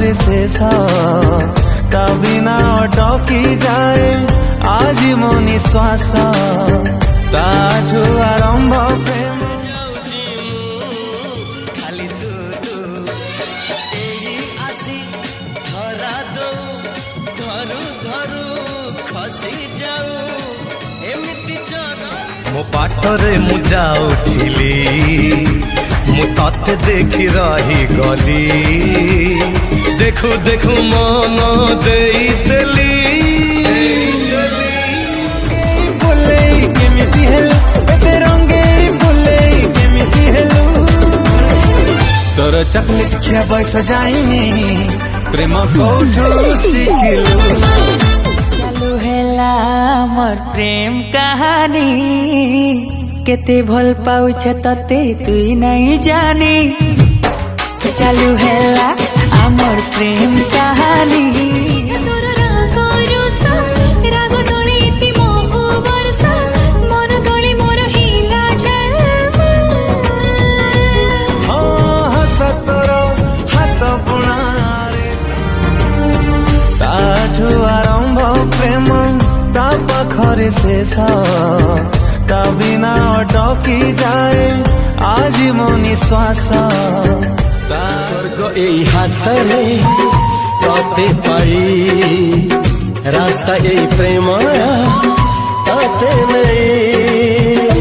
ପାଖରେ ଶେଷ ତା ବିନା ଅଟକି ଯାଏ ଆଜି ମୋ ନିଶ୍ୱାସ ତାଠୁ ଆରମ୍ଭ ପ୍ରେମ ଖାଲି ତୁ ଏହି ଆସି ଧରା ଦଉ ଧରୁ ଧରୁ ଖସି ଯାଉ ଏମିତି ମୋ ପାଠରେ ମୁଁ ଯାଉଥିଲି ମୁଁ ତତେ ଦେଖି ରହି ଗଲି ଦେଖୁ ଦେଖୁ ମନ ଦେଇଦେଲି ବୁଲେଇ କେମିତି ହେଲୁ ଏତେ ରଙ୍ଗେଇ ବୁଲେଇ କେମିତି ହେଲୁ ତୋର ଚକଲେଟ ଖିଆ ବୟସ ଯାଇନି ପ୍ରେମ କୋଉଠୁ ଶିଖିଲୁ चालू हेला मोर प्रेम कहानी केते भल पाउछ तते तुई नहीं जानी चालू हेला आमर प्रेम कहानी आरंभ प्रेम ता पाखरे शेष ता बिना अटकी जाए आज मो निश्वास स्वर्ग एई हातरे तते पाई रास्ता एई प्रेम तते नहीं।